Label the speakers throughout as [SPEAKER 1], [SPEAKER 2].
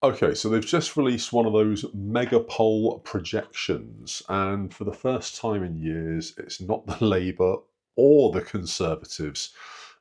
[SPEAKER 1] Okay, so they've just released one of those mega poll projections, and for the first time in years, it's not the Labour or the Conservatives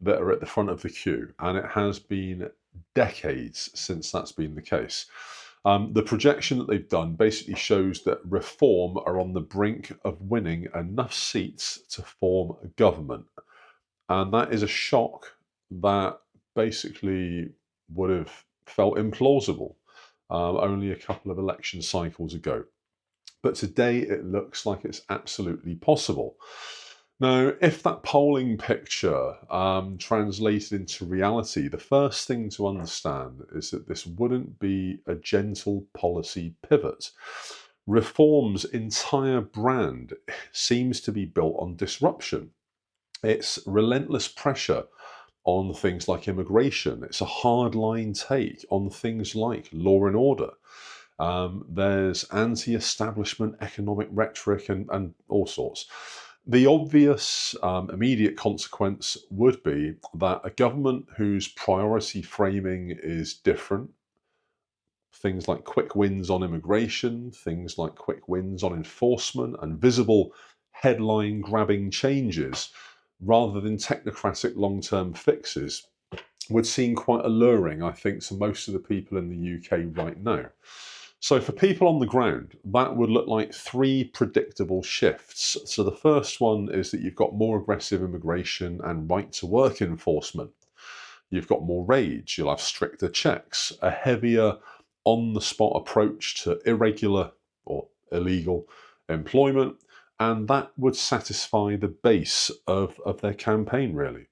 [SPEAKER 1] that are at the front of the queue, and it has been decades since that's been the case. The projection that they've done basically shows that Reform are on the brink of winning enough seats to form a government, and that is a shock that basically would have felt implausible only a couple of election cycles ago. But today it looks like it's absolutely possible. Now, if that polling picture translated into reality, the first thing to understand is that this wouldn't be a gentle policy pivot. Reform's entire brand seems to be built on disruption. It's relentless pressure on things like immigration. It's a hardline take on things like law and order. There's anti establishment economic rhetoric and all sorts. The obvious immediate consequence would be that a government whose priority framing is different, things like quick wins on immigration, things like quick wins on enforcement, and visible headline grabbing changes rather than technocratic long term fixes would seem quite alluring, I think, to most of the people in the UK right now. So, for people on the ground, that would look like three predictable shifts. So, the first one is that you've got more aggressive immigration and right to work enforcement. You've got more rage, you'll have stricter checks, a heavier on the spot approach to irregular or illegal employment, and that would satisfy the base of their campaign, really.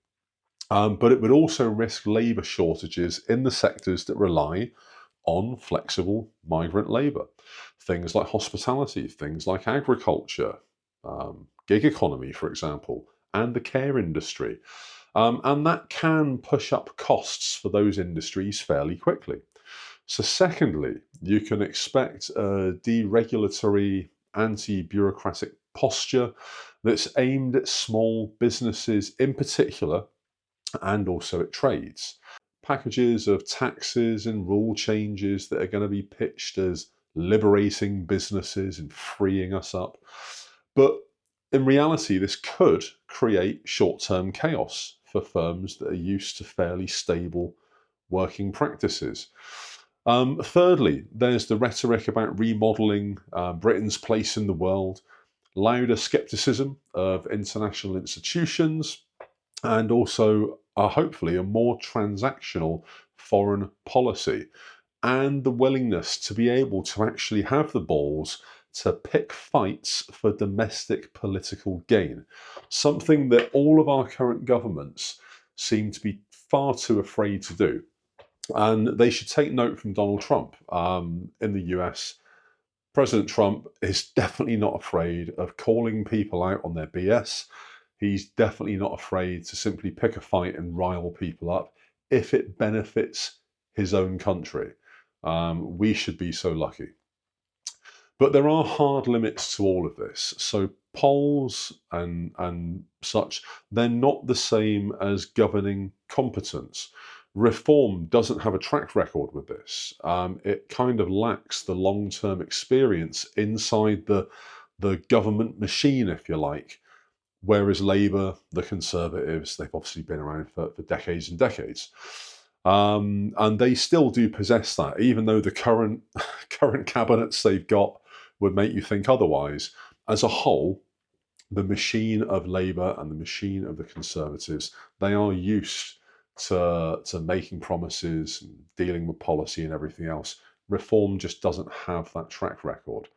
[SPEAKER 1] But it would also risk labour shortages in the sectors that rely on flexible migrant labour. Things like hospitality, things like agriculture, gig economy, for example, and the care industry. And that can push up costs for those industries fairly quickly. So, secondly, you can expect a deregulatory, anti bureaucratic posture that's aimed at small businesses in particular and also at trades. Packages of taxes and rule changes that are going to be pitched as liberating businesses and freeing us up. But in reality, this could create short term chaos for firms that are used to fairly stable working practices. Thirdly, there's the rhetoric about remodeling Britain's place in the world, louder skepticism of international institutions, and also hopefully a more transactional foreign policy, and the willingness to be able to actually have the balls to pick fights for domestic political gain, something that all of our current governments seem to be far too afraid to do. And they should take note from Donald Trump in the US. President Trump is definitely not afraid of calling people out on their BS. He's definitely not afraid to simply pick a fight and rile people up if it benefits his own country. We should be so lucky. But there are hard limits to all of this. So polls and such, they're not the same as governing competence. Reform doesn't have a track record with this. It kind of lacks the long-term experience inside the government machine, if you like. Whereas Labour, the Conservatives, they've obviously been around for decades and decades. And they still do possess that, even though the current current cabinets they've got would make you think otherwise. As a whole, the machine of Labour and the machine of the Conservatives, they are used to making promises, and dealing with policy and everything else. Reform just doesn't have that track record.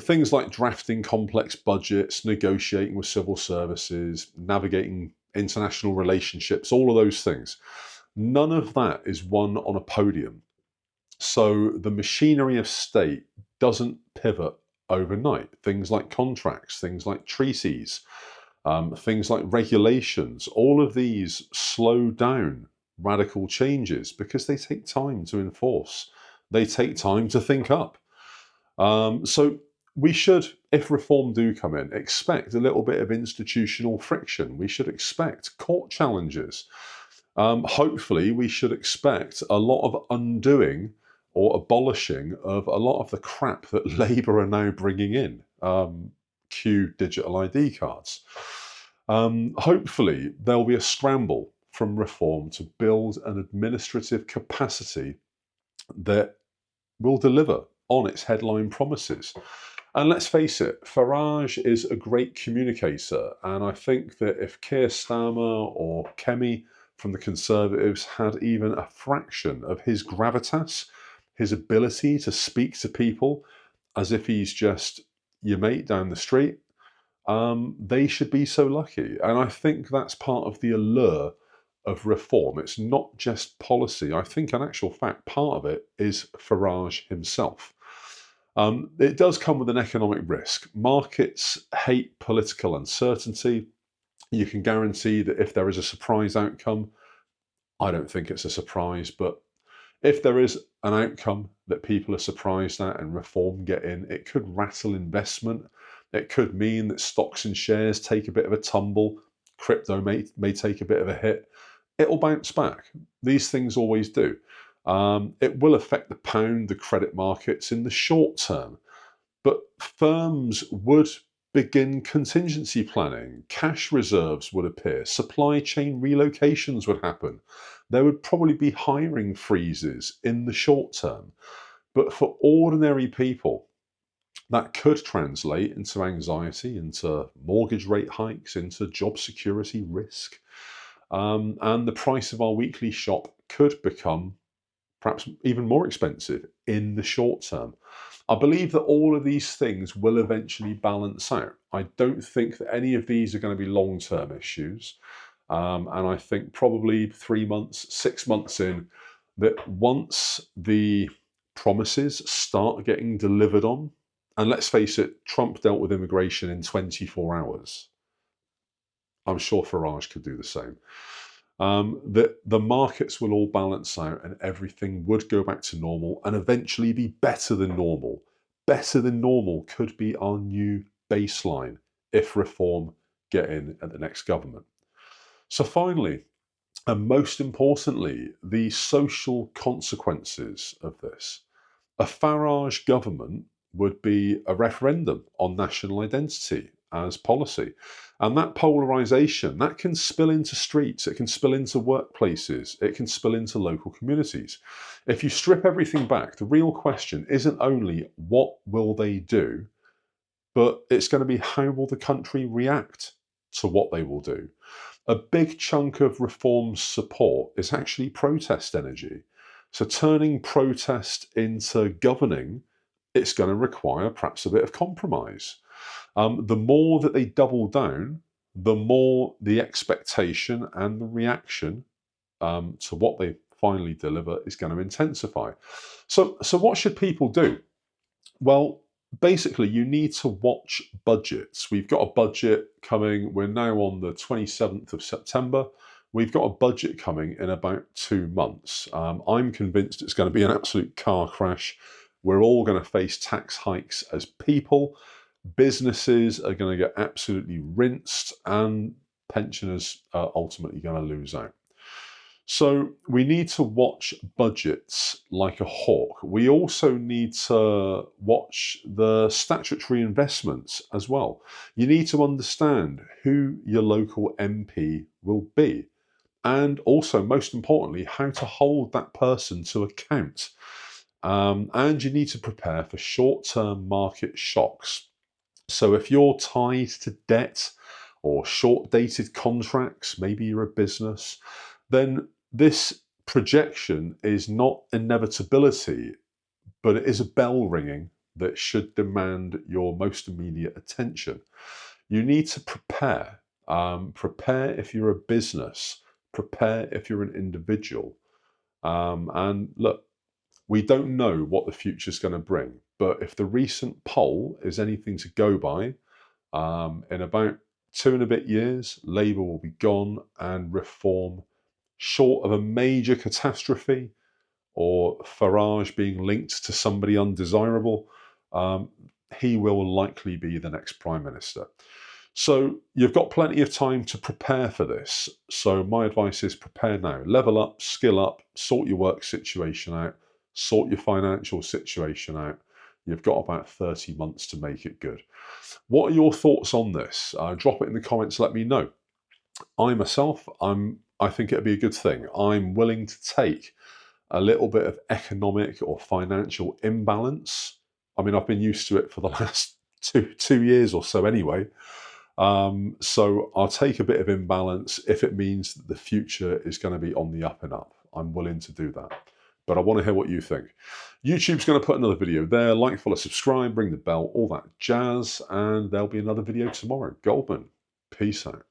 [SPEAKER 1] Things like drafting complex budgets, negotiating with civil services, navigating international relationships, all of those things. None of that is won on a podium. So the machinery of state doesn't pivot overnight. Things like contracts, things like treaties, things like regulations, all of these slow down radical changes because they take time to enforce. They take time to think up. So we should, if reform do come in, expect a little bit of institutional friction. We should expect court challenges. Hopefully, we should expect a lot of undoing or abolishing of a lot of the crap that Labour are now bringing in. Cue digital ID cards. Hopefully, there'll be a scramble from Reform to build an administrative capacity that will deliver on its headline promises. And let's face it, Farage is a great communicator, and I think that if Keir Starmer or Kemi from the Conservatives had even a fraction of his gravitas, his ability to speak to people as if he's just your mate down the street, they should be so lucky. And I think that's part of the allure of Reform. It's not just policy. I think, in actual fact, part of it is Farage himself. It does come with an economic risk. Markets hate political uncertainty. You can guarantee that if there is a surprise outcome, I don't think it's a surprise, but if there is an outcome that people are surprised at and Reform get in, it could rattle investment. It could mean that stocks and shares take a bit of a tumble. Crypto may take a bit of a hit. It will bounce back. These things always do. It will affect the pound, the credit markets in the short term, but firms would begin contingency planning. Cash reserves would appear. Supply chain relocations would happen. There would probably be hiring freezes in the short term. But for ordinary people, that could translate into anxiety, into mortgage rate hikes, into job security risk. And the price of our weekly shop could become perhaps even more expensive in the short term. I believe that all of these things will eventually balance out. I don't think that any of these are going to be long-term issues. And I think probably 3 months, 6 months in, that once the promises start getting delivered on, and let's face it, Trump dealt with immigration in 24 hours. I'm sure Farage could do the same. That the markets will all balance out and everything would go back to normal and eventually be better than normal. Better than normal could be our new baseline if Reform get in at the next government. So finally, and most importantly, the social consequences of this. A Farage government would be a referendum on national identity as policy. And that polarisation, that can spill into streets, it can spill into workplaces, it can spill into local communities. If you strip everything back, the real question isn't only what will they do, but it's going to be how will the country react to what they will do. A big chunk of Reform's support is actually protest energy. So turning protest into governing, it's going to require perhaps a bit of compromise. The more that they double down, the more the expectation and the reaction to what they finally deliver is going to intensify. So what should people do? Well, basically, you need to watch budgets. We've got a budget coming. We're now on the 27th of September. We've got a budget coming in about 2 months. I'm convinced it's going to be an absolute car crash. We're all going to face tax hikes as people. Businesses are going to get absolutely rinsed, and pensioners are ultimately going to lose out. So we need to watch budgets like a hawk. We also need to watch the statutory investments as well. You need to understand who your local MP will be, and also, most importantly, how to hold that person to account. And you need to prepare for short-term market shocks. So if you're tied to debt or short-dated contracts, maybe you're a business, then this projection is not inevitability, but it is a bell ringing that should demand your most immediate attention. You need to prepare. Prepare if you're a business. Prepare if you're an individual. And look, we don't know what the future is going to bring, but if the recent poll is anything to go by, in about 2 and a bit years, Labour will be gone and Reform, short of a major catastrophe or Farage being linked to somebody undesirable, he will likely be the next Prime Minister. So you've got plenty of time to prepare for this. So my advice is prepare now. Level up, skill up, sort your work situation out, sort your financial situation out. You've got about 30 months to make it good. What are your thoughts on this? Drop it in the comments, let me know. I myself, I think it'd be a good thing. I'm willing to take a little bit of economic or financial imbalance. I mean, I've been used to it for the last two years or so anyway. So I'll take a bit of imbalance if it means that the future is going to be on the up and up. I'm willing to do that. But I want to hear what you think. YouTube's going to put another video there. Like, follow, subscribe, ring the bell, all that jazz. And there'll be another video tomorrow. Goldman, peace out.